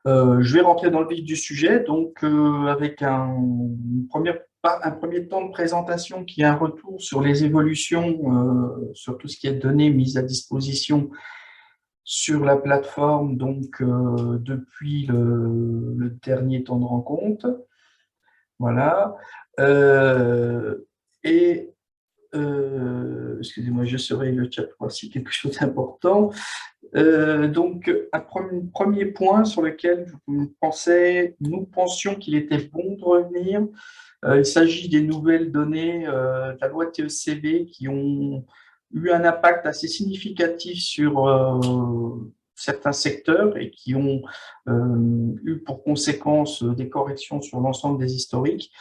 Je vais rentrer dans le vif du sujet, donc avec un premier temps de présentation qui est un retour sur les évolutions, sur tout ce qui est données mises à disposition sur la plateforme, donc depuis le dernier temps de rencontre. Voilà. Euh, et excusez-moi, je surveille le chat, voici quelque chose d'important. Donc, un premier point sur lequel nous pensions qu'il était bon de revenir, il s'agit des nouvelles données de la loi TECV qui ont eu un impact assez significatif sur certains secteurs et qui ont eu pour conséquence des corrections sur l'ensemble des historiques.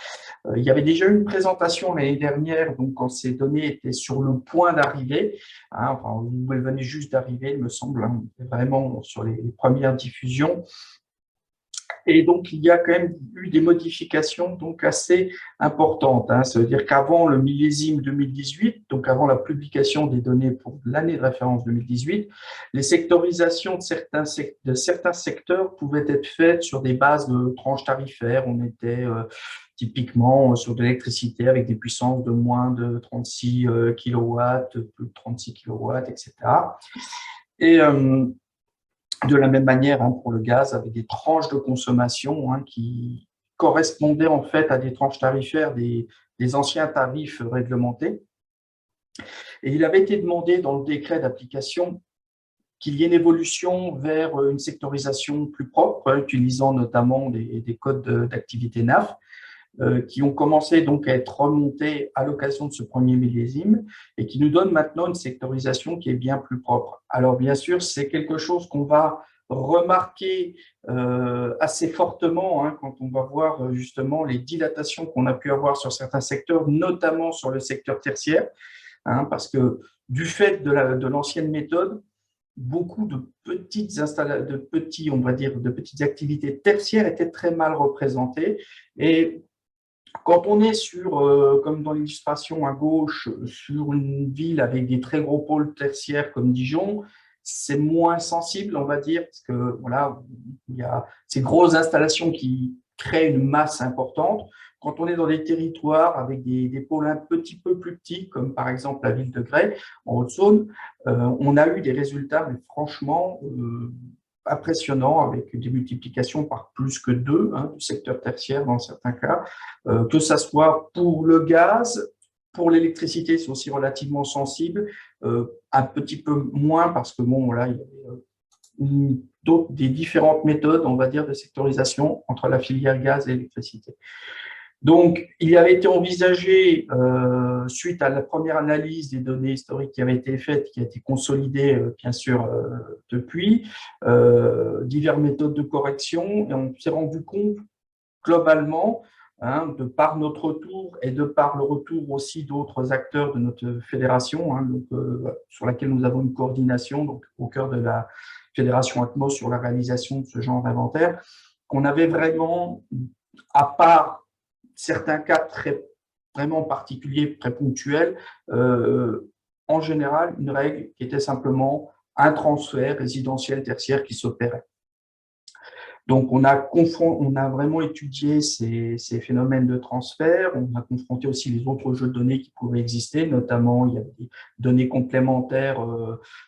Il y avait déjà eu une présentation l'année dernière, donc quand ces données étaient sur le point d'arriver, hein, enfin, elles venaient juste d'arriver, il me semble, hein, vraiment sur les premières diffusions. Et donc, il y a quand même eu des modifications donc assez importantes, hein. Ça veut dire qu'avant le millésime 2018, donc avant la publication des données pour l'année de référence 2018, les sectorisations de certains secteurs pouvaient être faites sur des bases de tranches tarifaires. On était typiquement sur de l'électricité avec des puissances de moins de 36 kilowatts, plus de 36 kilowatts, etc. Et de la même manière, hein, pour le gaz, avec des tranches de consommation, hein, qui correspondaient en fait à des tranches tarifaires des anciens tarifs réglementés. Et il avait été demandé dans le décret d'application qu'il y ait une évolution vers une sectorisation plus propre, hein, utilisant notamment des codes d'activité NAF, qui ont commencé donc à être remontés à l'occasion de ce premier millésime et qui nous donnent maintenant une sectorisation qui est bien plus propre. Alors bien sûr, c'est quelque chose qu'on va remarquer assez fortement, hein, quand on va voir justement les dilatations qu'on a pu avoir sur certains secteurs, notamment sur le secteur tertiaire, hein, parce que du fait de l'ancienne méthode, beaucoup de on va dire, de petites activités tertiaires étaient très mal représentées. Et quand on est sur, comme dans l'illustration à gauche, sur une ville avec des très gros pôles tertiaires comme Dijon, c'est moins sensible, on va dire, parce que voilà, il y a ces grosses installations qui créent une masse importante. Quand on est dans des territoires avec des pôles un petit peu plus petits, comme par exemple la ville de Grès, en Haute-Saône, on a eu des résultats, mais franchement, impressionnants, avec des multiplications par plus que 2, hein, du secteur tertiaire dans certains cas, que ça soit pour le gaz, pour l'électricité, c'est aussi relativement sensible, un petit peu moins parce que bon, là, il y a des différentes méthodes, on va dire, de sectorisation entre la filière gaz et électricité. Donc, il avait été envisagé, suite à la première analyse des données historiques qui avait été faite, qui a été consolidée, bien sûr, depuis, diverses méthodes de correction, et on s'est rendu compte globalement, hein, de par notre retour et de par le retour aussi d'autres acteurs de notre fédération, hein, donc, sur laquelle nous avons une coordination, donc au cœur de la fédération Atmos sur la réalisation de ce genre d'inventaire, qu'on avait vraiment, à part certains cas vraiment particuliers, très ponctuels, en général, une règle qui était simplement un transfert résidentiel tertiaire qui s'opérait. Donc, on a vraiment étudié ces phénomènes de transfert. On a confronté aussi les autres jeux de données qui pouvaient exister, notamment il y a des données complémentaires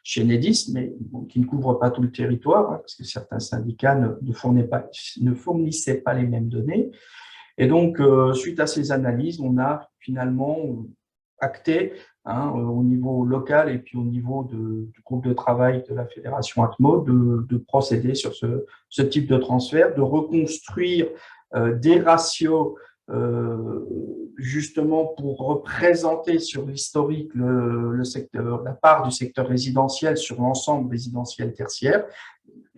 chez Enedis, mais bon, qui ne couvrent pas tout le territoire, hein, parce que certains syndicats ne fournissaient pas les mêmes données. Et donc, suite à ces analyses, on a finalement acté, hein, au niveau local et puis au niveau du groupe de travail de la Fédération Atmo de procéder sur ce type de transfert, de reconstruire des ratios justement pour représenter sur l'historique le secteur, la part du secteur résidentiel sur l'ensemble résidentiel tertiaire,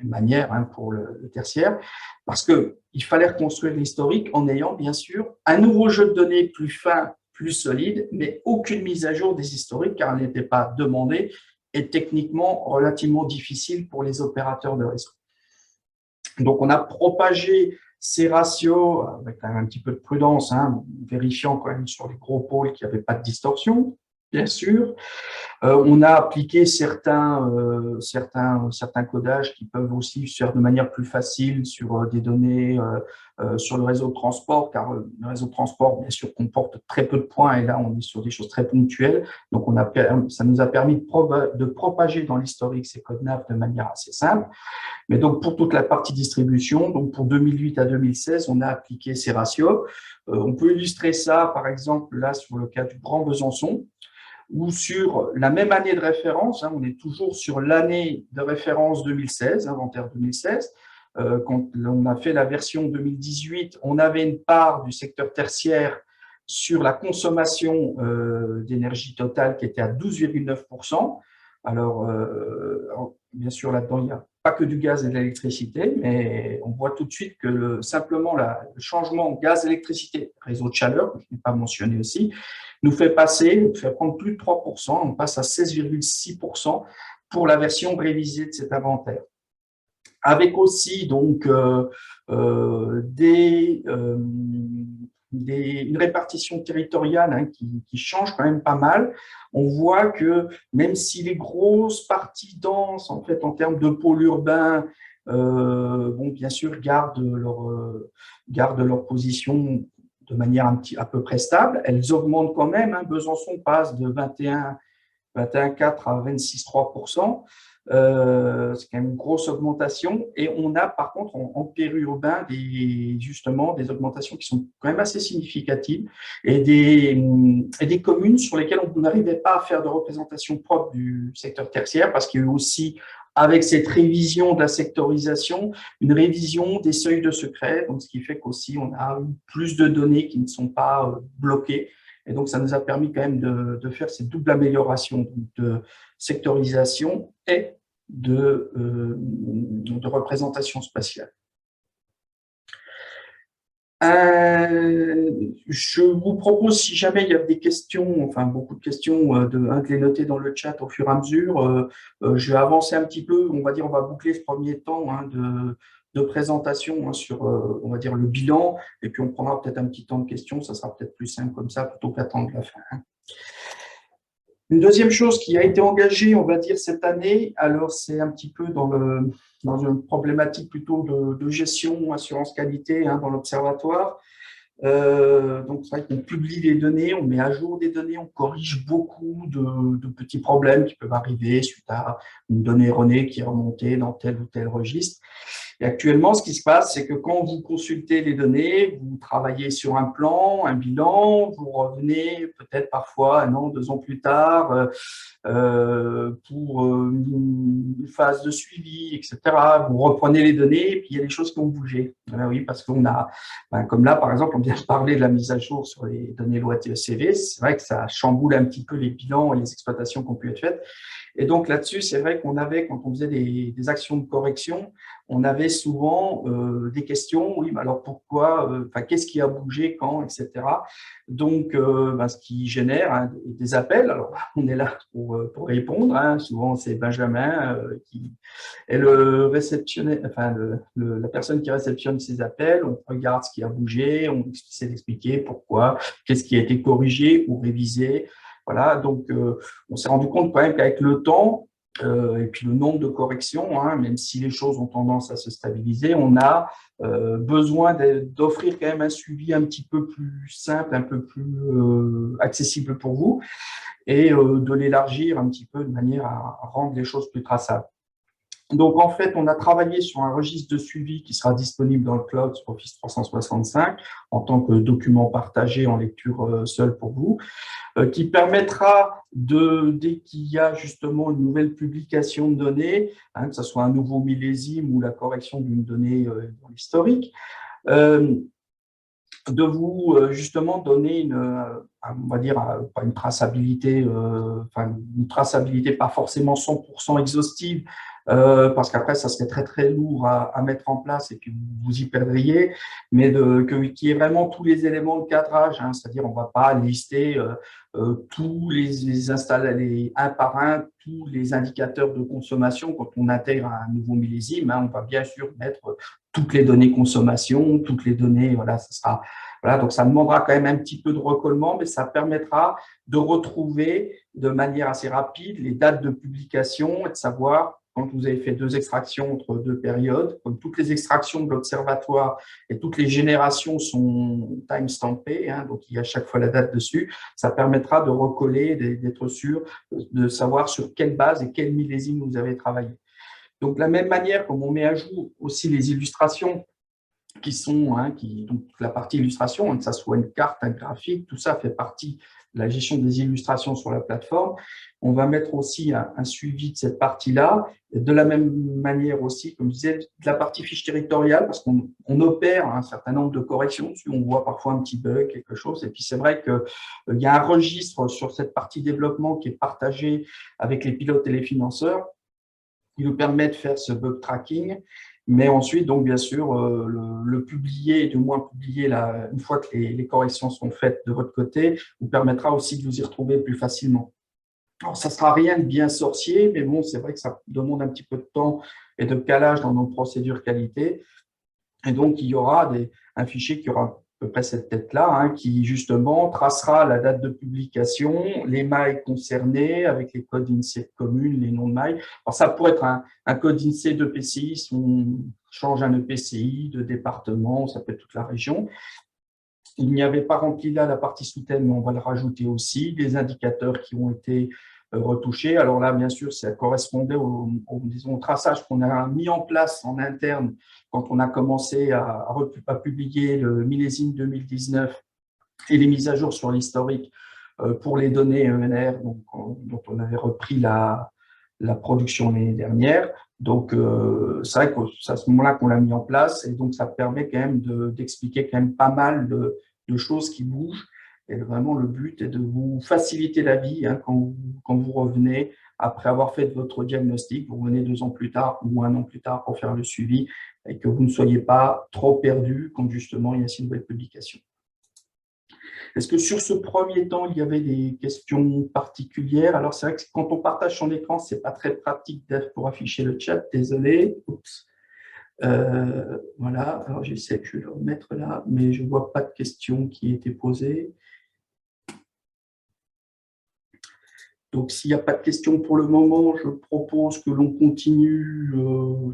de manière, hein, pour le tertiaire, parce qu'il fallait reconstruire l'historique en ayant bien sûr un nouveau jeu de données plus fin, plus solide, mais aucune mise à jour des historiques car elle n'était pas demandée et techniquement relativement difficile pour les opérateurs de réseau. Donc on a propagé ces ratios avec un petit peu de prudence, hein, vérifiant quand même sur les gros pôles qu'il n'y avait pas de distorsion. Bien sûr. On a appliqué certains codages qui peuvent aussi se faire de manière plus facile sur des données sur le réseau de transport, car le réseau de transport, bien sûr, comporte très peu de points, et là, on est sur des choses très ponctuelles. Donc, ça nous a permis de propager dans l'historique ces codes NAV de manière assez simple. Mais donc, pour toute la partie distribution, donc pour 2008 à 2016, on a appliqué ces ratios. On peut illustrer ça, par exemple, là, sur le cas du Grand Besançon, ou sur la même année de référence, on est toujours sur l'année de référence 2016, inventaire 2016. Quand on a fait la version 2018, on avait une part du secteur tertiaire sur la consommation d'énergie totale qui était à 12,9%. Alors, bien sûr, là-dedans, il n'y a pas que du gaz et de l'électricité, mais on voit tout de suite que simplement le changement gaz-électricité, réseau de chaleur, que je n'ai pas mentionné aussi, nous fait prendre plus de 3%, on passe à 16,6% pour la version révisée de cet inventaire. Avec aussi donc une répartition territoriale qui change quand même pas mal. On voit que même si les grosses parties denses, en fait, en termes de pôle urbain, bien sûr, gardent leur position de manière à peu près stable, elles augmentent quand même. Besançon passe de 21,4 à 26,3%. C'est quand même une grosse augmentation. Et on a par contre en périurbain justement des augmentations qui sont quand même assez significatives et des communes sur lesquelles on n'arrivait pas à faire de représentation propre du secteur tertiaire parce qu'il y a eu aussi, avec cette révision de la sectorisation, une révision des seuils de secret, donc ce qui fait qu'aussi on a eu plus de données qui ne sont pas bloquées. Et donc, ça nous a permis quand même de faire cette double amélioration de sectorisation et de représentation spatiale. Je vous propose, si jamais il y a des questions, enfin beaucoup de questions, de les noter dans le chat au fur et à mesure. Je vais avancer un petit peu, on va boucler ce premier temps de présentation sur, on va dire, le bilan, et puis on prendra peut-être un petit temps de questions, ça sera peut-être plus simple comme ça, plutôt qu'attendre la fin. Une deuxième chose qui a été engagée, on va dire, cette année, alors c'est un petit peu dans une problématique plutôt de gestion, assurance qualité dans l'observatoire. Donc, c'est vrai qu'on publie les données, on met à jour des données, on corrige beaucoup de petits problèmes qui peuvent arriver suite à une donnée erronée qui est remontée dans tel ou tel registre. Et actuellement, ce qui se passe, c'est que quand vous consultez les données, vous travaillez sur un plan, un bilan, vous revenez peut-être parfois 1 an, 2 ans plus tard pour une phase de suivi, etc. Vous reprenez les données et puis il y a des choses qui ont bougé. Oui, parce qu'on a, comme là, par exemple, on vient de parler de la mise à jour sur les données loi TECV. C'est vrai que ça chamboule un petit peu les bilans et les exploitations qui ont pu être faites. Et donc là-dessus, c'est vrai qu'on avait, quand on faisait des actions de correction, on avait souvent des questions, oui, mais alors pourquoi, qu'est-ce qui a bougé, quand, etc. Donc, ce qui génère des appels. Alors, on est là pour répondre. Souvent, c'est Benjamin qui est le réceptionnaire, la personne qui réceptionne ces appels. On regarde ce qui a bougé, on essaie d'expliquer pourquoi, qu'est-ce qui a été corrigé ou révisé. Voilà, donc on s'est rendu compte quand même qu'avec le temps et puis le nombre de corrections, même si les choses ont tendance à se stabiliser, on a besoin d'offrir quand même un suivi un petit peu plus simple, un peu plus accessible pour vous et de l'élargir un petit peu de manière à rendre les choses plus traçables. Donc, en fait, on a travaillé sur un registre de suivi qui sera disponible dans le cloud sur Office 365 en tant que document partagé en lecture seule pour vous, qui permettra, dès qu'il y a justement une nouvelle publication de données, que ce soit un nouveau millésime ou la correction d'une donnée dans l'historique, de vous justement donner on va dire, pas une traçabilité, une traçabilité pas forcément 100% exhaustive, parce qu'après, ça serait très, très lourd à mettre en place et puis vous y perdriez, mais qu'il y ait vraiment tous les éléments de cadrage, c'est-à-dire on ne va pas lister tous les installer un par un, tous les indicateurs de consommation quand on intègre un nouveau millésime. On va bien sûr mettre toutes les données consommation, toutes les données, voilà, ça sera Voilà, donc ça demandera quand même un petit peu de recollement, mais ça permettra de retrouver de manière assez rapide les dates de publication et de savoir quand vous avez fait 2 extractions entre 2 périodes, comme toutes les extractions de l'observatoire et toutes les générations sont timestampées, hein, donc il y a à chaque fois la date dessus, ça permettra de recoller, d'être sûr de savoir sur quelle base et quel millésime vous avez travaillé. Donc, de la même manière, comme on met à jour aussi les illustrations qui sont, hein, donc la partie illustration, hein, que ça soit une carte, un graphique, tout ça fait partie de la gestion des illustrations sur la plateforme. On va mettre aussi un suivi de cette partie-là, de la même manière aussi, comme je disais, de la partie fiche territoriale, parce qu'on opère un certain nombre de corrections dessus, on voit parfois un petit bug, quelque chose, et puis c'est vrai qu'il y a un registre sur cette partie développement qui est partagé avec les pilotes et les financeurs, qui nous permet de faire ce bug tracking, mais ensuite, donc bien sûr, le publier, du moins publier une fois que les corrections sont faites de votre côté, vous permettra aussi de vous y retrouver plus facilement. Alors, ça ne sera rien de bien sorcier, mais bon, c'est vrai que ça demande un petit peu de temps et de calage dans nos procédures qualité. Et donc, il y aura un fichier qui aura à peu près cette tête-là, hein, qui justement tracera la date de publication, les mailles concernées avec les codes INSEE communes, les noms de mailles. Alors, ça pourrait être un code INSEE de PCI si on change un EPCI, de département, ça peut être toute la région. Il n'y avait pas rempli là la partie sous-thème, mais on va le rajouter aussi, des indicateurs qui ont été retouchés. Alors là, bien sûr, ça correspondait disons, au traçage qu'on a mis en place en interne quand on a commencé à publier le millésime 2019 et les mises à jour sur l'historique pour les données ENR dont on avait repris la production l'année dernière. Donc, c'est vrai que c'est à ce moment-là qu'on l'a mis en place et donc ça permet quand même d'expliquer quand même pas mal de choses qui bougent. Et vraiment, le but est de vous faciliter la vie, hein, quand vous revenez après avoir fait votre diagnostic. Vous revenez 2 ans plus tard ou 1 an plus tard pour faire le suivi et que vous ne soyez pas trop perdu quand justement il y a ces nouvelles publications. Est-ce que sur ce premier temps, il y avait des questions particulières? Alors, c'est vrai que quand on partage son écran, ce n'est pas très pratique pour afficher le chat. Désolé. Oups. Voilà, alors j'essaie, je vais le remettre là, mais je ne vois pas de questions qui aient été posées. Donc, s'il n'y a pas de questions pour le moment, je propose que l'on continue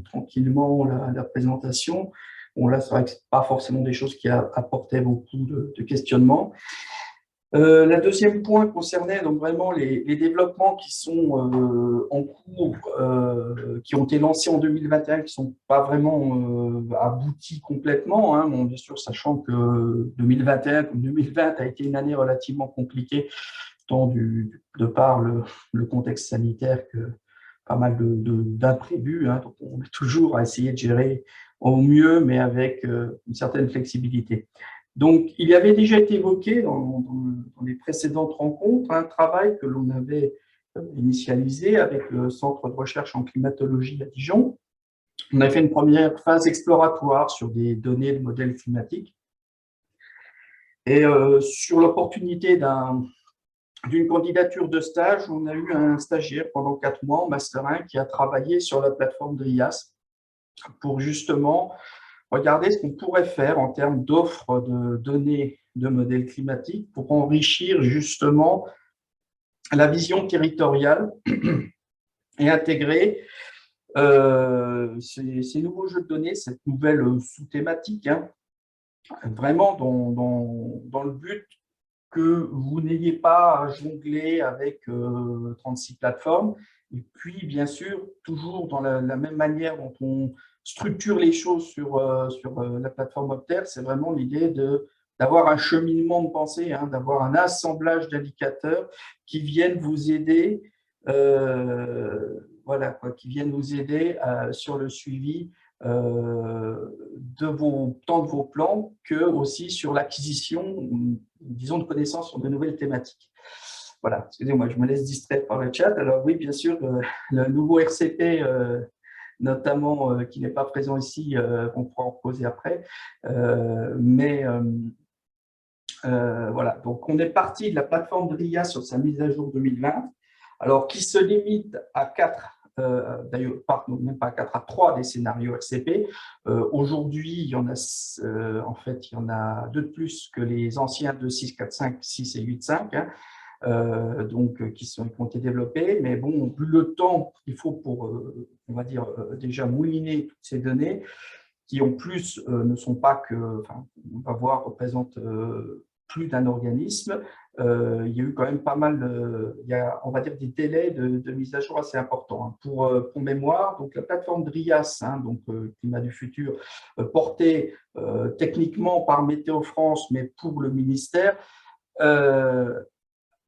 tranquillement la présentation. Bon, là, c'est vrai que ce n'est pas forcément des choses qui apportaient beaucoup de questionnements. Le deuxième point concernait donc vraiment les développements qui sont en cours, qui ont été lancés en 2021, qui ne sont pas vraiment aboutis complètement, hein. Bon, bien sûr, sachant que 2021 comme 2020 a été une année relativement compliquée, tant de par le contexte sanitaire que pas mal d'imprévus, hein. Donc, on est toujours à essayer de gérer au mieux, mais avec une certaine flexibilité. Donc, il y avait déjà été évoqué dans les précédentes rencontres un travail que l'on avait initialisé avec le Centre de recherche en climatologie à Dijon. On a fait une première phase exploratoire sur des données de modèles climatiques et sur l'opportunité d'une candidature de stage, on a eu un stagiaire pendant 4 mois en Master 1 qui a travaillé sur la plateforme DRIAS pour justement regarder ce qu'on pourrait faire en termes d'offres de données de modèles climatiques pour enrichir justement la vision territoriale et intégrer ces nouveaux jeux de données, cette nouvelle sous-thématique, hein, vraiment dans le but que vous n'ayez pas à jongler avec 36 plateformes. Et puis, bien sûr, toujours dans la même manière dont on structure les choses sur la plateforme Opter, c'est vraiment l'idée d'avoir un cheminement de pensée, hein, d'avoir un assemblage d'indicateurs qui viennent vous aider, voilà, quoi, qui viennent vous aider sur le suivi tant de vos plans que aussi sur l'acquisition, disons, de connaissances sur de nouvelles thématiques. Voilà, excusez-moi, je me laisse distraire par le chat. Alors oui, bien sûr, le nouveau RCP, notamment, qui n'est pas présent ici, on pourra en poser après. Voilà, donc on est parti de la plateforme DRIA sur sa mise à jour 2020, alors qui se limite à 4 d'ailleurs, même pas 4 à 3 des scénarios RCP. Aujourd'hui, il y en a, en fait, il y en a 2 de plus que les anciens 2.6, 4.5, 6 et 8.5, hein, qui ont été développés. Mais bon, vu le temps qu'il faut pour, on va dire, déjà mouliner toutes ces données, qui en plus ne sont pas que, enfin, on va voir, représentent plus d'un organisme, il y a eu quand même pas mal, il y a, on va dire, des délais de mise à jour assez importants. Hein. Pour mémoire, donc la plateforme DRIAS, hein, donc Climat du futur, portée techniquement par Météo France, mais pour le ministère,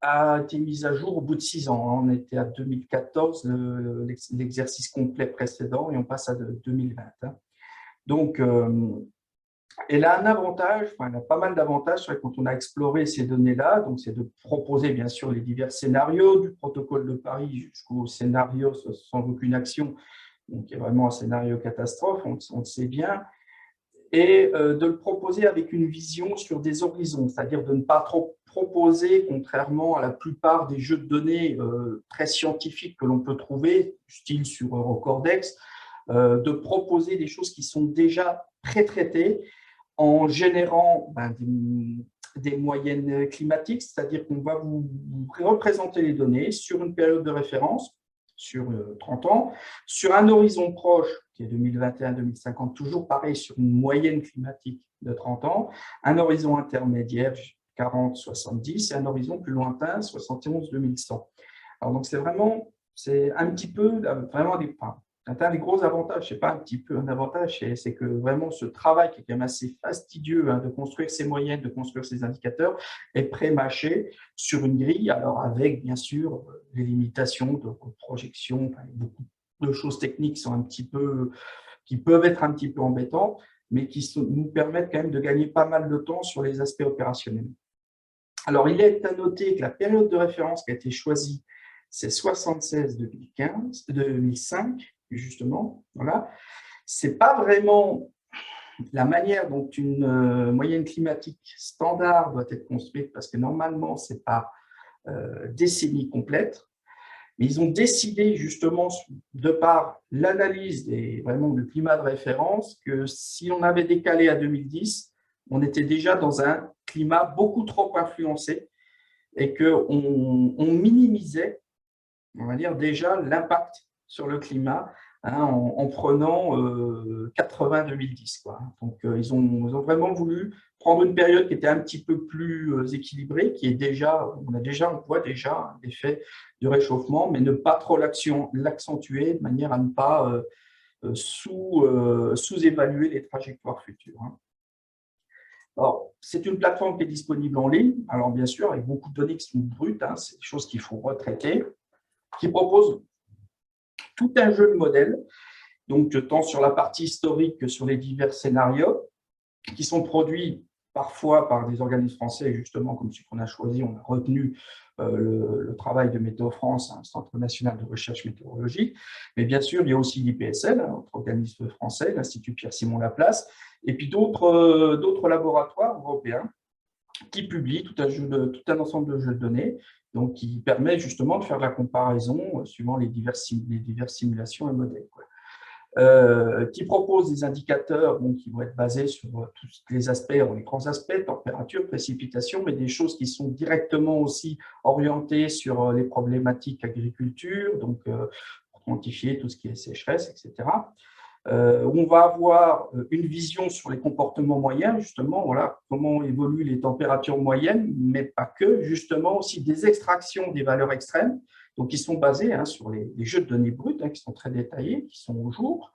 a été mise à jour au bout de 6 ans. On était à 2014, l'exercice complet précédent, et on passe à 2020. Hein. Donc, elle a un avantage, enfin, elle a pas mal d'avantages quand on a exploré ces données-là. Donc, c'est de proposer bien sûr les divers scénarios, du protocole de Paris jusqu'au scénario sans aucune action. Donc, il y a vraiment un scénario catastrophe, on le sait bien. Et de le proposer avec une vision sur des horizons, c'est-à-dire de ne pas trop proposer, contrairement à la plupart des jeux de données très scientifiques que l'on peut trouver, style sur Eurocordex, de proposer des choses qui sont déjà pré-traitées en générant des moyennes climatiques, c'est-à-dire qu'on va vous représenter les données sur une période de référence, sur 30 ans, sur un horizon proche, qui est 2021-2050, toujours pareil, sur une moyenne climatique de 30 ans, un horizon intermédiaire, 40-70, et un horizon plus lointain, 71-2100. Alors, donc, c'est un petit peu, vraiment, un des gros avantages, c'est pas un petit peu un avantage, c'est que vraiment ce travail qui est quand même assez fastidieux, hein, de construire ces moyennes, de construire ces indicateurs, est pré-mâché sur une grille, alors avec bien sûr les limitations de projection, enfin, beaucoup de choses techniques qui peuvent être un petit peu embêtantes, mais qui nous permettent quand même de gagner pas mal de temps sur les aspects opérationnels. Alors, il est à noter que la période de référence qui a été choisie, c'est 76-2005, justement. Voilà. Ce n'est pas vraiment la manière dont une moyenne climatique standard doit être construite, parce que normalement, ce n'est pas décennie complète, mais ils ont décidé justement, de par l'analyse vraiment du climat de référence, que si on avait décalé à 2010, on était déjà dans un climat beaucoup trop influencé et qu'on minimisait, on va dire, déjà l'impact sur le climat, hein, en prenant 80-2010. Donc, ils ont vraiment voulu prendre une période qui était un petit peu plus équilibrée, qui est déjà, on voit déjà l'effet du réchauffement, mais ne pas trop l'accentuer de manière à ne pas sous-évaluer les trajectoires futures. Hein. Alors, c'est une plateforme qui est disponible en ligne, alors bien sûr, avec beaucoup de données qui sont brutes, hein, c'est des choses qu'il faut retraiter, qui propose tout un jeu de modèles, donc tant sur la partie historique que sur les divers scénarios, qui sont produits parfois par des organismes français, justement, comme celui qu'on a choisi, on a retenu le travail de Météo France, un Centre national de recherche météorologique, mais bien sûr, il y a aussi l'IPSL, notre organisme français, l'Institut Pierre-Simon Laplace, et puis d'autres laboratoires européens qui publient tout un ensemble de jeux de données, donc qui permet justement de faire de la comparaison suivant les diverses simulations et modèles. Qui propose des indicateurs qui vont être basés sur tous les aspects, les grands aspects, température, précipitation, mais des choses qui sont directement aussi orientées sur les problématiques agriculture, donc pour quantifier tout ce qui est sécheresse, etc. On va avoir une vision sur les comportements moyens, justement, voilà, comment évoluent les températures moyennes, mais pas que, justement aussi des extractions des valeurs extrêmes, donc qui sont basées sur les jeux de données brutes, qui sont très détaillés, qui sont au jour.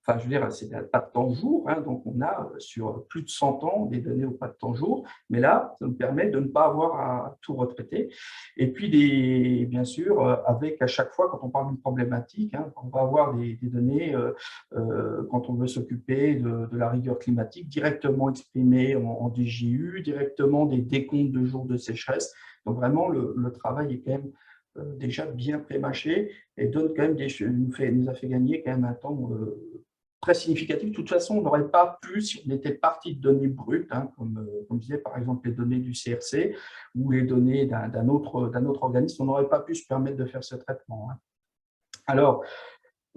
Enfin, je veux dire, c'est pas de temps jour, donc on a sur plus de 100 ans des données au pas de temps jour, mais là, ça nous permet de ne pas avoir à tout retraiter. Et puis, bien sûr, avec à chaque fois, quand on parle d'une problématique, on va avoir des données, quand on veut s'occuper de la rigueur climatique, directement exprimées en DJU, directement des décomptes de jours de sécheresse. Donc vraiment, le travail est quand même déjà bien pré-mâché et donne quand même nous a fait gagner quand même un temps très significatif. De toute façon, on n'aurait pas pu, si on était parti de données brutes, comme je disais par exemple les données du CRC ou les données d'un autre organisme, on n'aurait pas pu se permettre de faire ce traitement. Alors,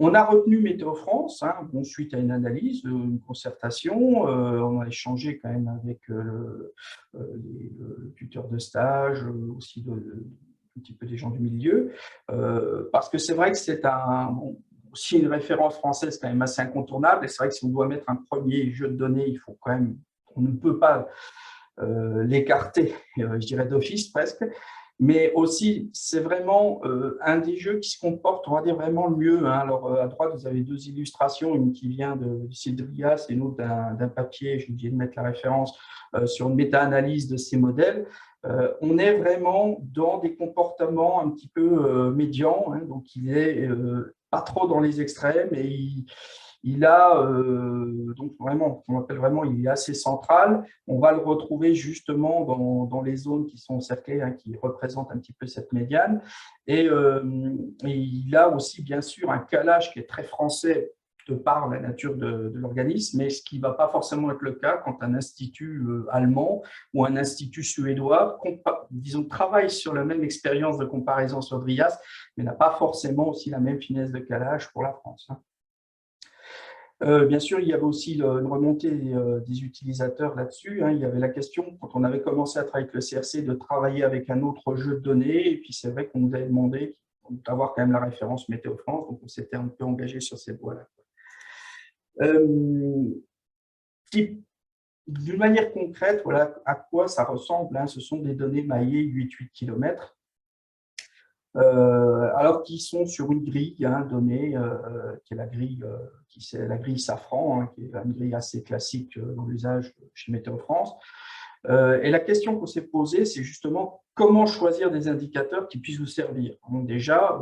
On a retenu Météo France, hein, bon, suite à une analyse, une concertation. On a échangé quand même avec le tuteur de stage, aussi un petit peu des gens du milieu, parce que c'est vrai que c'est aussi une référence française quand même assez incontournable. Et c'est vrai que si on doit mettre un premier jeu de données, il faut quand même, on ne peut pas l'écarter, je dirais d'office presque. Mais aussi, c'est vraiment un des jeux qui se comporte, on va dire, vraiment le mieux, hein. Alors, à droite, vous avez deux illustrations, une qui vient du site de Drias et une autre d'un papier, j'ai oublié de mettre la référence, sur une méta-analyse de ces modèles. On est vraiment dans des comportements un petit peu médians, hein, donc il est pas trop dans les extrêmes et il a donc vraiment, on appelle vraiment, il est assez central. On va le retrouver justement dans les zones qui sont cerclées, hein, qui représentent un petit peu cette médiane. Et il a aussi, bien sûr, un calage qui est très français de par la nature de l'organisme, mais ce qui ne va pas forcément être le cas quand un institut allemand ou un institut suédois, disons, travaille sur la même expérience de comparaison sur Drias, mais n'a pas forcément aussi la même finesse de calage pour la France, hein. Bien sûr, il y avait aussi une remontée des utilisateurs là-dessus, hein. Il y avait la question, quand on avait commencé à travailler avec le CRC, de travailler avec un autre jeu de données. Et puis, c'est vrai qu'on nous avait demandé d'avoir quand même la référence Météo France. Donc, on s'était un peu engagé sur cette voie-là. D'une manière concrète, voilà à quoi ça ressemble, hein. Ce sont des données maillées 8 km. Alors qu'ils sont sur une grille, hein, donnée, qui est la grille, la grille Safran, hein, qui est une grille assez classique dans l'usage chez Météo France. Et la question qu'on s'est posée, c'est justement comment choisir des indicateurs qui puissent vous servir. Donc déjà,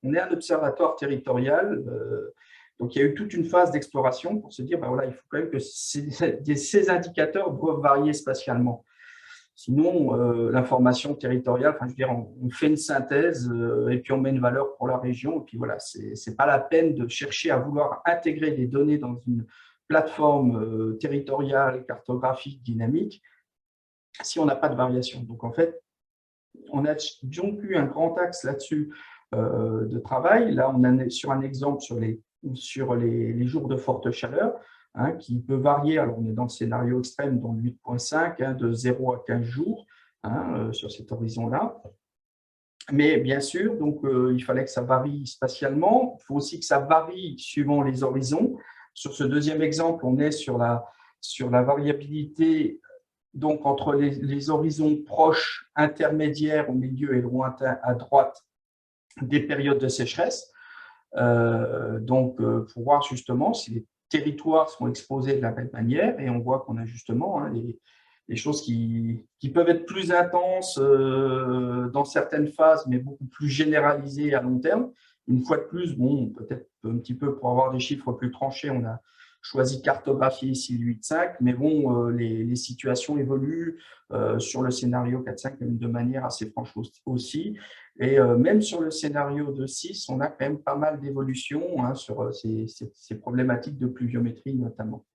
on est un observatoire territorial, donc il y a eu toute une phase d'exploration pour se dire, ben voilà, il faut quand même que ces indicateurs doivent varier spatialement. Sinon, l'information territoriale, enfin, je veux dire, on fait une synthèse et puis on met une valeur pour la région. Et puis voilà, c'est pas la peine de chercher à vouloir intégrer des données dans une plateforme territoriale, cartographique, dynamique, si on n'a pas de variation. Donc en fait, on a donc eu un grand axe là-dessus de travail. Là, on est sur un exemple sur les jours de forte chaleur, hein, qui peut varier. Alors, on est dans le scénario extrême, dans le 8.5, hein, de 0 à 15 jours, hein, sur cet horizon-là. Mais bien sûr, donc, il fallait que ça varie spatialement. Il faut aussi que ça varie suivant les horizons. Sur ce deuxième exemple, on est sur la variabilité donc entre les horizons proches, intermédiaires au milieu et lointains à droite des périodes de sécheresse. Pour voir justement si les territoires sont exposés de la même manière. Et on voit qu'on a justement, hein, des choses qui peuvent être plus intenses dans certaines phases, mais beaucoup plus généralisées à long terme. Une fois de plus, bon, peut-être un petit peu pour avoir des chiffres plus tranchés, on a choisi de cartographier ici le 8.5, mais bon, les situations évoluent sur le scénario 4.5 de manière assez franche aussi. Et même sur le scénario de 6, on a quand même pas mal d'évolutions, hein, sur ces problématiques de pluviométrie notamment.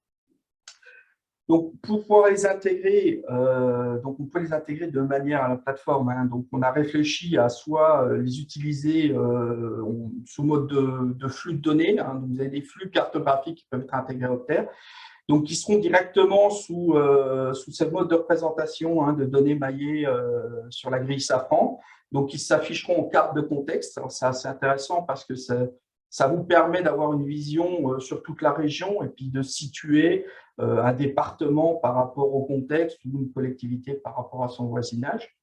Donc, pour pouvoir les intégrer, donc on peut les intégrer de manière à la plateforme, hein. Donc, on a réfléchi à soit les utiliser sous mode de flux de données, hein. Donc, vous avez des flux cartographiques qui peuvent être intégrés au Opter, donc qui seront directement sous ce mode de représentation, hein, de données maillées sur la grille Safran. Donc, ils s'afficheront en carte de contexte. C'est assez intéressant parce que ça vous permet d'avoir une vision sur toute la région et puis de situer un département par rapport au contexte ou une collectivité par rapport à son voisinage.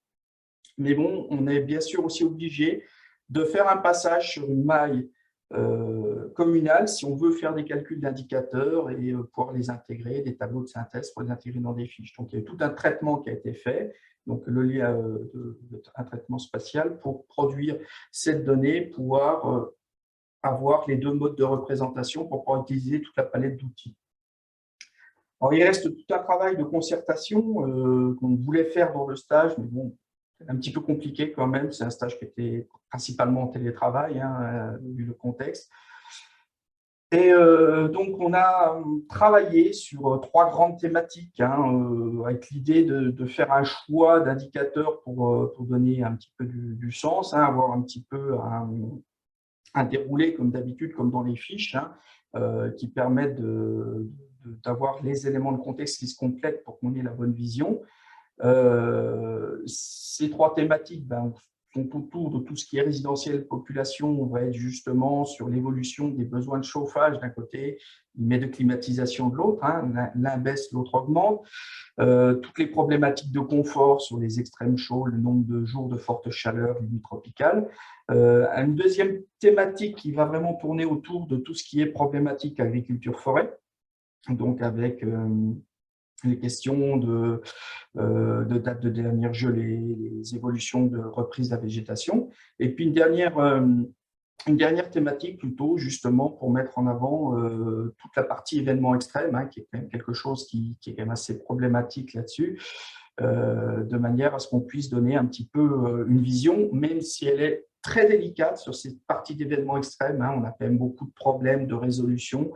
Mais bon, on est bien sûr aussi obligé de faire un passage sur une maille communale si on veut faire des calculs d'indicateurs et pouvoir les intégrer, des tableaux de synthèse pour les intégrer dans des fiches. Donc, il y a tout un traitement qui a été fait, donc le lien un traitement spatial pour produire cette donnée, pouvoir avoir les deux modes de représentation pour pouvoir utiliser toute la palette d'outils. Alors, il reste tout un travail de concertation qu'on voulait faire dans le stage, mais bon, c'est un petit peu compliqué quand même. C'est un stage qui était principalement en télétravail, hein, vu le contexte. Et donc, on a travaillé sur trois grandes thématiques, hein, avec l'idée de faire un choix d'indicateurs pour donner un petit peu du sens, hein, avoir un petit peu un déroulé comme d'habitude, comme dans les fiches, hein, qui permettent d'avoir les éléments de contexte qui se complètent pour qu'on ait la bonne vision. Ces trois thématiques sont autour de tout ce qui est résidentiel, population. On va être justement sur l'évolution des besoins de chauffage d'un côté, mais de climatisation de l'autre. Hein. L'un baisse, l'autre augmente. Toutes les problématiques de confort sur les extrêmes chauds, le nombre de jours de forte chaleur, limite tropicale. Une deuxième thématique qui va vraiment tourner autour de tout ce qui est problématique agriculture-forêt, donc avec les questions de date de dernière gelée, les évolutions de reprise de la végétation. Et puis une dernière thématique plutôt justement pour mettre en avant toute la partie événements extrêmes, hein, qui est quand même quelque chose qui est quand même assez problématique là-dessus, de manière à ce qu'on puisse donner un petit peu une vision, même si elle est très délicate sur cette partie d'événements extrêmes. Hein, on a quand même beaucoup de problèmes de résolution.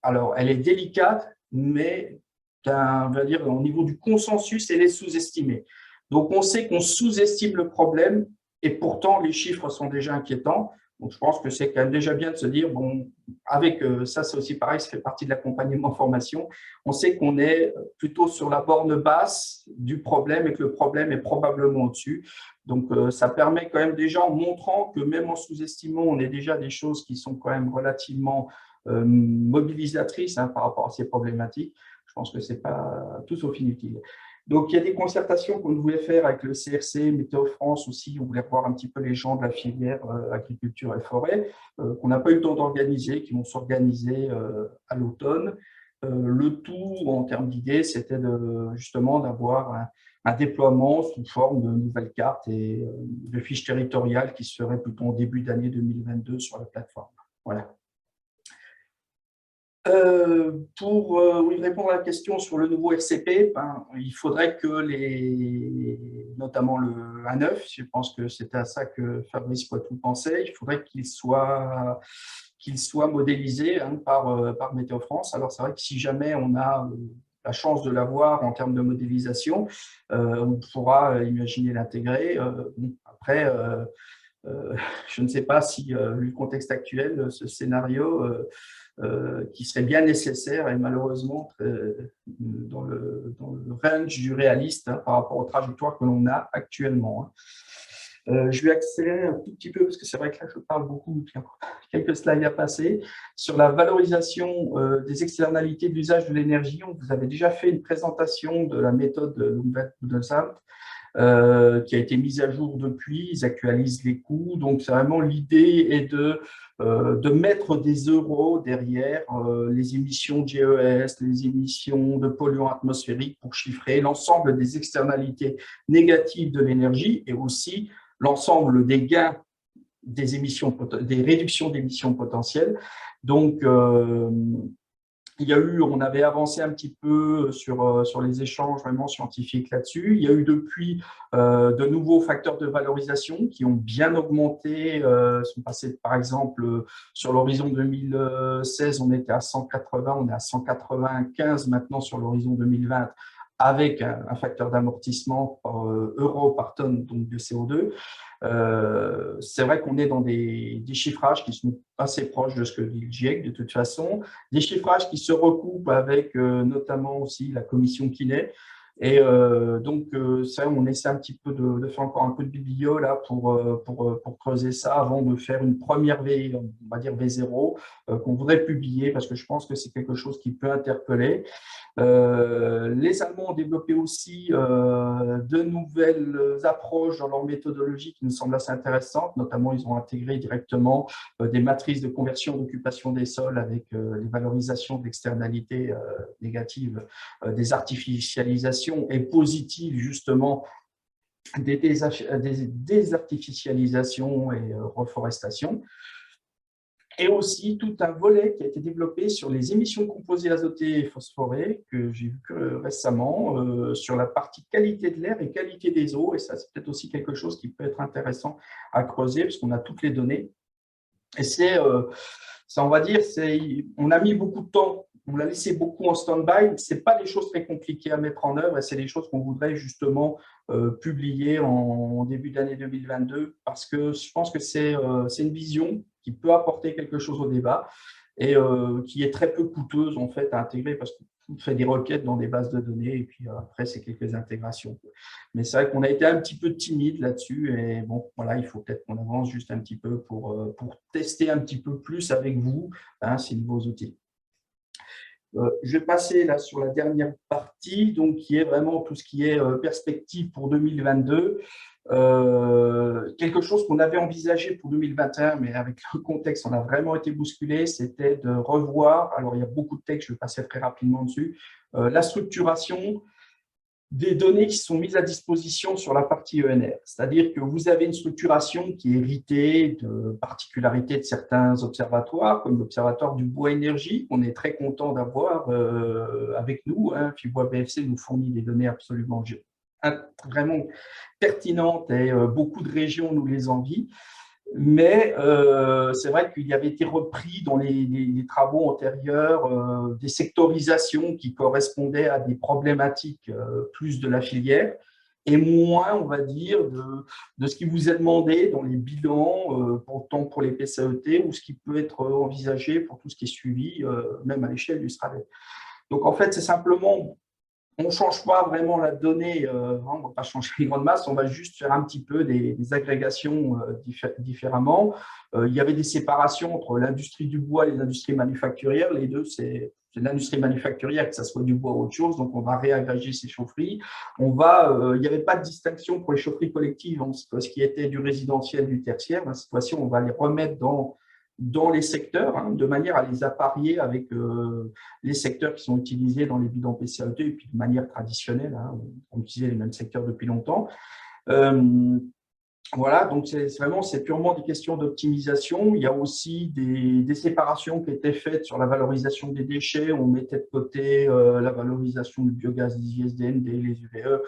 Alors, elle est délicate, mais on va dire, au niveau du consensus, elle est sous-estimée. Donc, on sait qu'on sous-estime le problème et pourtant, les chiffres sont déjà inquiétants. Donc, je pense que c'est quand même déjà bien de se dire, bon, avec ça, c'est aussi pareil, ça fait partie de l'accompagnement formation. On sait qu'on est plutôt sur la borne basse du problème et que le problème est probablement au-dessus. Donc, ça permet quand même déjà, en montrant que même en sous-estimant, on est déjà des choses qui sont quand même relativement mobilisatrices, hein, par rapport à ces problématiques. Je pense que ce n'est pas tout sauf inutile. Donc, il y a des concertations qu'on voulait faire avec le CRC, Météo France aussi. On voulait voir un petit peu les gens de la filière agriculture et forêt, qu'on n'a pas eu le temps d'organiser, qui vont s'organiser à l'automne. Le tout, en termes d'idées, c'était justement d'avoir un déploiement sous forme de nouvelles cartes et de fiches territoriales qui seraient plutôt en début d'année 2022 sur la plateforme. Voilà. Pour oui, répondre à la question sur le nouveau RCP, il faudrait que notamment le A9, je pense que c'était à ça que Fabrice Poitou pensait, il faudrait qu'il soit modélisé, hein, par Météo France. Alors c'est vrai que si jamais on a la chance de l'avoir en termes de modélisation, on pourra imaginer l'intégrer. Après, je ne sais pas si, vu le contexte actuel, ce scénario qui serait bien nécessaire et malheureusement dans le range du réaliste, hein, par rapport aux trajectoires que l'on a actuellement. Hein. Je vais accélérer un tout petit peu parce que c'est vrai que là, je parle beaucoup, il y a quelques slides à passer. Sur la valorisation des externalités de l'usage de l'énergie, on vous avait déjà fait une présentation de la méthode Lumbat-Budelsalt, qui a été mise à jour depuis. Ils actualisent les coûts. Donc, c'est vraiment l'idée est de mettre des euros derrière les émissions de GES, les émissions de polluants atmosphériques pour chiffrer l'ensemble des externalités négatives de l'énergie et aussi l'ensemble des gains des réductions d'émissions potentielles. Donc, on avait avancé un petit peu sur les échanges vraiment scientifiques là-dessus. Il y a eu depuis de nouveaux facteurs de valorisation qui ont bien augmenté, sont passés par exemple sur l'horizon 2016, on était à 180, on est à 195 maintenant sur l'horizon 2020 avec un facteur d'amortissement par euro par tonne donc de CO2. C'est vrai qu'on est dans des chiffrages qui sont assez proches de ce que dit le GIEC de toute façon, des chiffrages qui se recoupent avec notamment aussi la commission Kiné. Et donc, ça, on essaie un petit peu de faire encore un peu de biblio là pour creuser ça avant de faire une première V, on va dire V0, qu'on voudrait publier parce que je pense que c'est quelque chose qui peut interpeller. Les Allemands ont développé aussi de nouvelles approches dans leur méthodologie qui nous semblent assez intéressantes. Notamment, ils ont intégré directement des matrices de conversion d'occupation des sols avec les valorisations d'externalités négatives, des artificialisations et positives, justement, des désartificialisations et reforestations. Et aussi tout un volet qui a été développé sur les émissions de composés azotés et phosphorés, que j'ai vu que récemment, sur la partie qualité de l'air et qualité des eaux. Et ça, c'est peut-être aussi quelque chose qui peut être intéressant à creuser, parce qu'on a toutes les données. Et on va dire, on a mis beaucoup de temps on l'a laissé beaucoup en stand-by. Ce n'est pas des choses très compliquées à mettre en œuvre, et c'est des choses qu'on voudrait justement publier en début d'année 2022, parce que je pense que c'est une vision qui peut apporter quelque chose au débat et qui est très peu coûteuse en fait à intégrer, parce qu'on fait des requêtes dans des bases de données et puis après c'est quelques intégrations. Mais c'est vrai qu'on a été un petit peu timide là-dessus, et bon voilà, il faut peut-être qu'on avance juste un petit peu pour tester un petit peu plus avec vous ces nouveaux outils. Je vais passer là sur la dernière partie, donc qui est vraiment tout ce qui est perspective pour 2022. Quelque chose qu'on avait envisagé pour 2021, mais avec le contexte, on a vraiment été bousculé, c'était de revoir, alors il y a beaucoup de textes, je vais passer très rapidement dessus, la structuration des données qui sont mises à disposition sur la partie ENR. C'est-à-dire que vous avez une structuration qui est héritée de particularités de certains observatoires, comme l'Observatoire du bois énergie, qu'on est très content d'avoir avec nous. FIBOA BFC nous fournit des données absolument vraiment pertinentes, et beaucoup de régions nous les envient. Mais c'est vrai qu'il y avait été repris dans les travaux antérieurs des sectorisations qui correspondaient à des problématiques plus de la filière, et moins, on va dire, de ce qui vous est demandé dans les bilans, tant pour les PCET, ou ce qui peut être envisagé pour tout ce qui est suivi, même à l'échelle du SRADET. Donc, en fait, c'est simplement, on ne change pas vraiment la donnée, on ne va pas changer les grandes masses, on va juste faire un petit peu des agrégations différemment. Il y avait des séparations entre l'industrie du bois et les industries manufacturières. Les deux, c'est l'industrie manufacturière, que ce soit du bois ou autre chose, donc on va réagréger ces chaufferies. Il n'y avait pas de distinction pour les chaufferies collectives, ce qui était du résidentiel, du tertiaire. Cette fois-ci, on va les remettre dans les secteurs, de manière à les apparier avec les secteurs qui sont utilisés dans les bilans PCAET, et puis de manière traditionnelle, on utilisait les mêmes secteurs depuis longtemps. Voilà, donc c'est purement des questions d'optimisation. Il y a aussi des séparations qui étaient faites sur la valorisation des déchets. On mettait de côté la valorisation du biogaz, des ISDN, les UVE.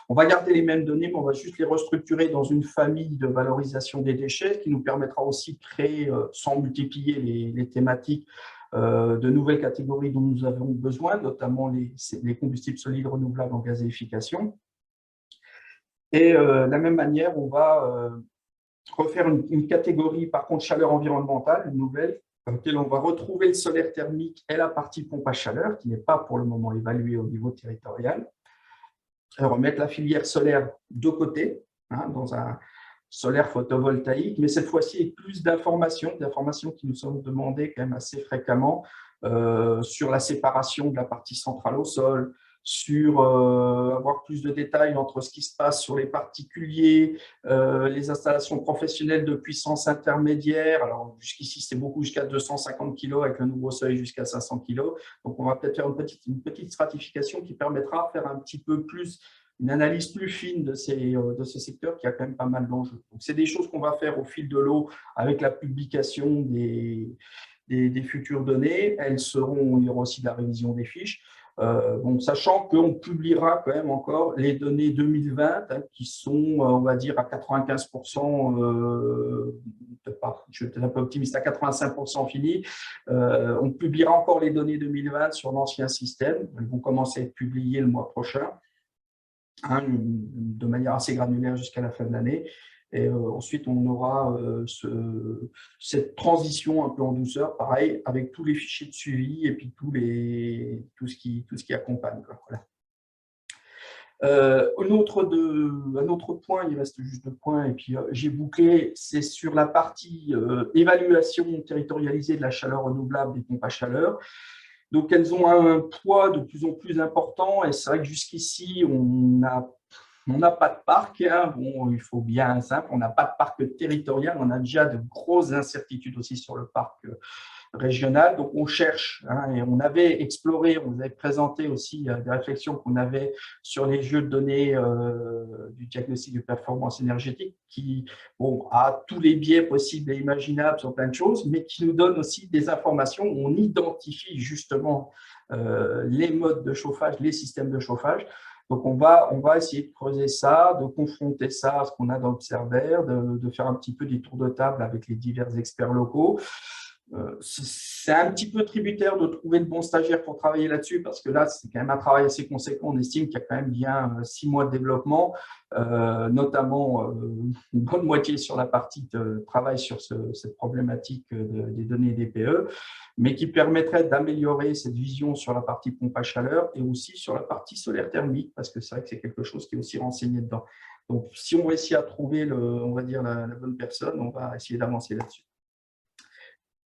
On va garder les mêmes données, mais on va juste les restructurer dans une famille de valorisation des déchets, ce qui nous permettra aussi de créer, sans multiplier les thématiques, de nouvelles catégories dont nous avons besoin, notamment les combustibles solides renouvelables en gazéification. Et de la même manière, on va refaire une catégorie, par contre, chaleur environnementale, une nouvelle, dans laquelle on va retrouver le solaire thermique et la partie pompe à chaleur, qui n'est pas pour le moment évaluée au niveau territorial. Et remettre la filière solaire de côté, dans un solaire photovoltaïque, mais cette fois-ci avec plus d'informations qui nous sont demandées quand même assez fréquemment sur la séparation de la partie centrale au sol, sur avoir plus de détails entre ce qui se passe sur les particuliers, les installations professionnelles de puissance intermédiaire. Alors, jusqu'ici, c'est beaucoup jusqu'à 250 kg, avec le nouveau seuil jusqu'à 500 kg. Donc, on va peut-être faire une petite stratification qui permettra de faire un petit peu plus une analyse plus fine de ce secteur qui a quand même pas mal d'enjeux. Donc, c'est des choses qu'on va faire au fil de l'eau avec la publication des futures données. Il y aura aussi de la révision des fiches. Sachant qu'on publiera quand même encore les données 2020 qui sont, on va dire, à 95%, je suis peut-être un peu optimiste, à 85% fini. On publiera encore les données 2020 sur l'ancien système. Elles vont commencer à être publiées le mois prochain, de manière assez granulaire jusqu'à la fin de l'année. Et ensuite, on aura cette transition un peu en douceur, pareil, avec tous les fichiers de suivi et puis tout ce qui accompagne. Voilà. Un autre point, il reste juste 2 points, et puis j'ai bouclé, c'est sur la partie évaluation territorialisée de la chaleur renouvelable des pompes à chaleur. Donc, elles ont un poids de plus en plus important, et c'est vrai que jusqu'ici, on n'a pas de parc. Bon, il faut bien simple, on n'a pas de parc territorial, on a déjà de grosses incertitudes aussi sur le parc régional. Donc, on cherche, et on avait exploré, on vous avait présenté aussi des réflexions qu'on avait sur les jeux de données du diagnostic de performance énergétique qui a tous les biais possibles et imaginables sur plein de choses, mais qui nous donne aussi des informations où on identifie justement les modes de chauffage, les systèmes de chauffage. Donc, on va essayer de creuser ça, de confronter ça à ce qu'on a dans l'Observer, de faire un petit peu des tours de table avec les divers experts locaux. C'est un petit peu tributaire de trouver de bons stagiaires pour travailler là-dessus, parce que là, c'est quand même un travail assez conséquent. On estime qu'il y a quand même bien 6 mois de développement, notamment une bonne moitié sur la partie de travail sur cette problématique des données DPE, mais qui permettrait d'améliorer cette vision sur la partie pompe à chaleur et aussi sur la partie solaire thermique, parce que c'est vrai que c'est quelque chose qui est aussi renseigné dedans. Donc, si on réussit à trouver, on va dire, la bonne personne, on va essayer d'avancer là-dessus.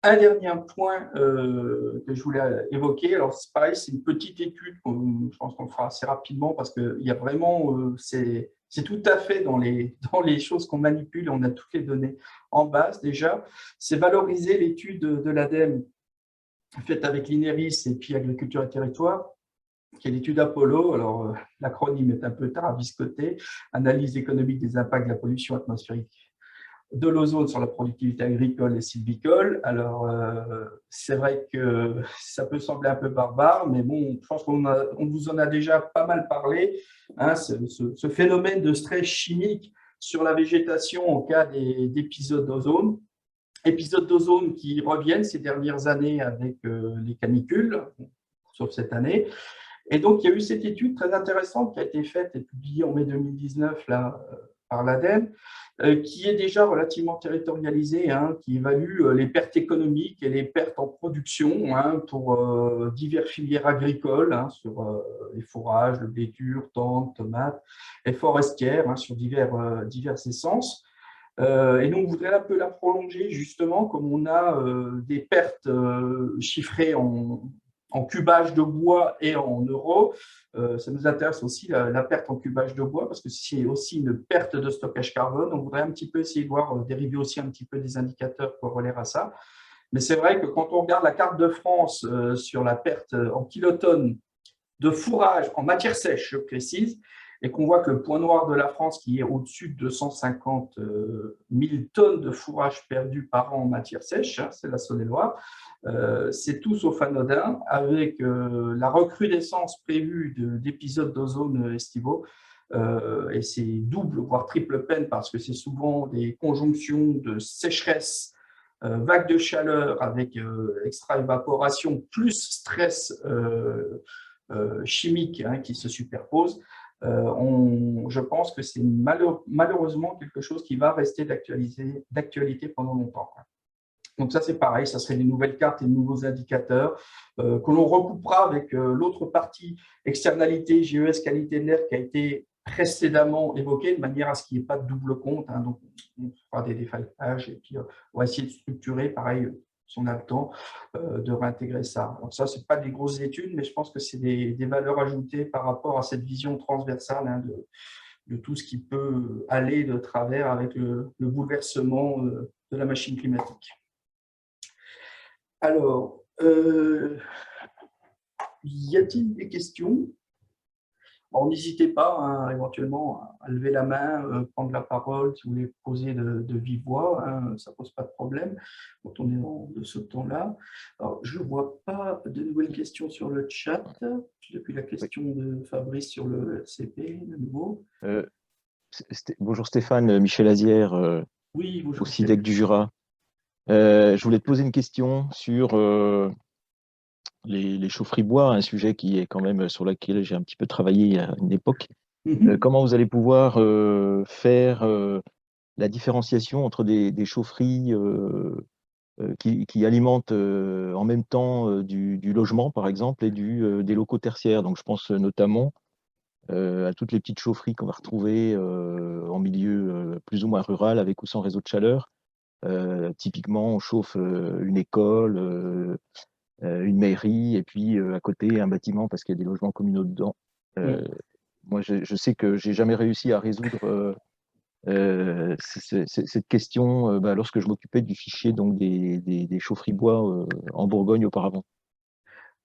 Un dernier point que je voulais évoquer, alors c'est pareil, c'est une petite étude, je pense qu'on le fera assez rapidement parce qu'il y a vraiment, c'est tout à fait dans les choses qu'on manipule, on a toutes les données en base déjà. C'est valoriser l'étude de l'ADEME faite avec l'INERIS et puis Agriculture et Territoire, qui est l'étude Apollo. Alors, l'acronyme est un peu tarabiscoté, analyse économique des impacts de la pollution atmosphérique de l'ozone sur la productivité agricole et sylvicole. Alors, c'est vrai que ça peut sembler un peu barbare, mais bon, je pense qu'on vous en a déjà pas mal parlé, hein, ce phénomène de stress chimique sur la végétation en cas d'épisodes d'ozone. Épisodes d'ozone qui reviennent ces dernières années avec les canicules, sauf cette année. Et donc, il y a eu cette étude très intéressante qui a été faite et publiée en mai 2019 là, par l'ADEME, qui est déjà relativement territorialisée, hein, qui évalue les pertes économiques et les pertes en production, hein, pour diverses filières agricoles, hein, sur les fourrages, le blé dur, tentes, tomates, et forestières, hein, sur divers essences. Et donc, on voudrait un peu la prolonger, justement, comme on a des pertes chiffrées en cubage de bois et en euros. Ça nous intéresse aussi la perte en cubage de bois, parce que c'est aussi une perte de stockage carbone. On voudrait un petit peu essayer de voir, dériver aussi un petit peu des indicateurs corrélaires à ça. Mais c'est vrai que quand on regarde la carte de France sur la perte en kilotonnes de fourrage en matière sèche, je précise, et qu'on voit que le point noir de la France, qui est au-dessus de 250 000 tonnes de fourrage perdu par an en matière sèche, hein, c'est la Saône-et-Loire, c'est tout sauf anodin, avec la recrudescence prévue d'épisodes d'ozone estivaux, et c'est double, voire triple peine, parce que c'est souvent des conjonctions de sécheresse, vagues de chaleur avec extra-évaporation, plus stress chimique, hein, qui se superposent. Je pense que c'est malheureusement quelque chose qui va rester d'actualité pendant longtemps. Donc ça, c'est pareil, ça serait des nouvelles cartes et de nouveaux indicateurs que l'on recoupera avec l'autre partie externalité, GES, qualité de l'air, qui a été précédemment évoquée, de manière à ce qu'il n'y ait pas de double compte. Hein, donc, on fera des défalcages et puis on va essayer de structurer, pareil, si on a le temps, de réintégrer ça. Donc ça, ce n'est pas des grosses études, mais je pense que c'est des valeurs ajoutées par rapport à cette vision transversale, hein, de tout ce qui peut aller de travers avec le bouleversement de la machine climatique. Alors, y a-t-il des questions? Alors, n'hésitez pas, hein, éventuellement à lever la main, prendre la parole si vous voulez poser de vive voix, hein, ça ne pose pas de problème quand on est de ce temps-là. Alors, je ne vois pas de nouvelles questions sur le chat, depuis la question de Fabrice sur le RCP, de nouveau. Bonjour Stéphane, Michel Azière, Oui, bonjour. au CIDEC du Jura. Je voulais te poser une question sur les chaufferies bois, un sujet qui est quand même sur lequel j'ai un petit peu travaillé à une époque. Comment vous allez pouvoir faire la différenciation entre des chaufferies qui alimentent en même temps du logement, par exemple, et des locaux tertiaires. Donc, je pense notamment à toutes les petites chaufferies qu'on va retrouver en milieu plus ou moins rural, avec ou sans réseau de chaleur. Typiquement, on chauffe une école, une mairie, et puis à côté, un bâtiment, parce qu'il y a des logements communaux dedans. Moi, je sais que j'ai jamais réussi à résoudre cette question lorsque je m'occupais du fichier donc des chaufferies bois en Bourgogne auparavant.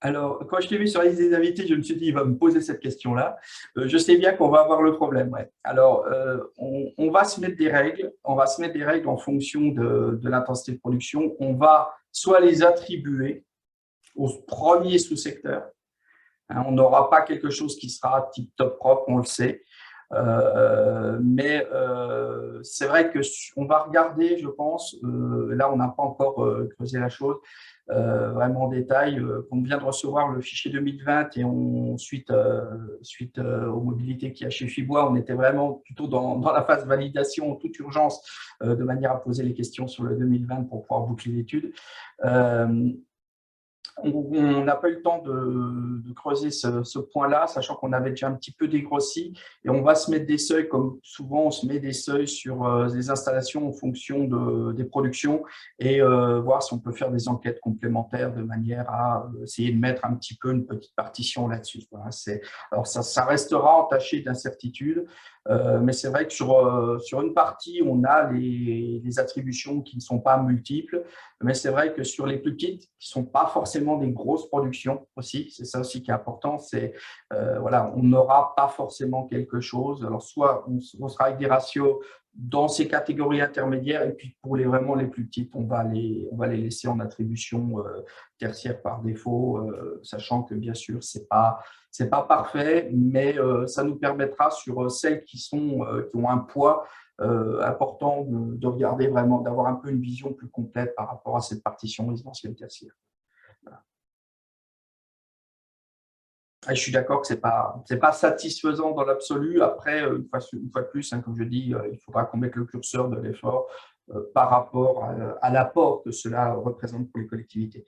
Alors, quand je t'ai vu sur la liste des invités, je me suis dit, il va me poser cette question-là. Je sais bien qu'on va avoir le problème. Ouais. Alors, on va se mettre des règles. On va se mettre des règles en fonction de l'intensité de production. On va soit les attribuer au premier sous-secteur. Hein, on n'aura pas quelque chose qui sera tip-top propre, on le sait. Mais c'est vrai que on va regarder, je pense, là on n'a pas encore creusé la chose, vraiment en détail. On vient de recevoir le fichier 2020 et suite aux mobilités qu'il y a chez Fibois, on était vraiment plutôt dans la phase validation en toute urgence, de manière à poser les questions sur le 2020 pour pouvoir boucler l'étude. On n'a pas eu le temps de creuser ce point-là, sachant qu'on avait déjà un petit peu dégrossi, et on va se mettre des seuils, comme souvent on se met des seuils sur les installations en fonction des productions, et voir si on peut faire des enquêtes complémentaires de manière à essayer de mettre un petit peu une petite partition là-dessus. Voilà, alors ça restera entaché d'incertitudes, mais c'est vrai que sur une partie, on a les attributions qui ne sont pas multiples, mais c'est vrai que sur les plus petites, qui ne sont pas forcément des grosses productions aussi, c'est ça aussi qui est important, c'est voilà, on n'aura pas forcément quelque chose. Alors soit on sera avec des ratios dans ces catégories intermédiaires, et puis pour vraiment les plus petites, on va les laisser en attribution tertiaire par défaut, sachant que bien sûr, c'est pas parfait, mais ça nous permettra sur celles qui ont un poids important de regarder vraiment, d'avoir un peu une vision plus complète par rapport à cette partition résidentielle tertiaire. Voilà. Et je suis d'accord que c'est pas satisfaisant dans l'absolu. Après, une fois de plus, hein, comme je dis, il faudra qu'on mette le curseur de l'effort par rapport à l'apport que cela représente pour les collectivités.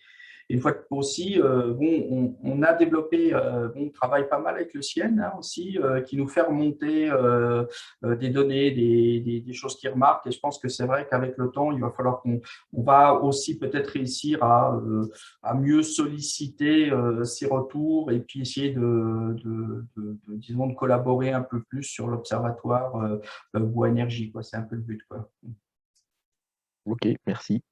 Et une fois aussi, bon, on a développé, on travaille pas mal avec le CIEN hein, aussi, qui nous fait remonter des données, des choses qui remarquent. Et je pense que c'est vrai qu'avec le temps, il va falloir on va aussi peut-être réussir à mieux solliciter ces retours et puis essayer disons, de collaborer un peu plus sur l'observatoire bois énergie. C'est un peu le but, quoi. Ok, merci.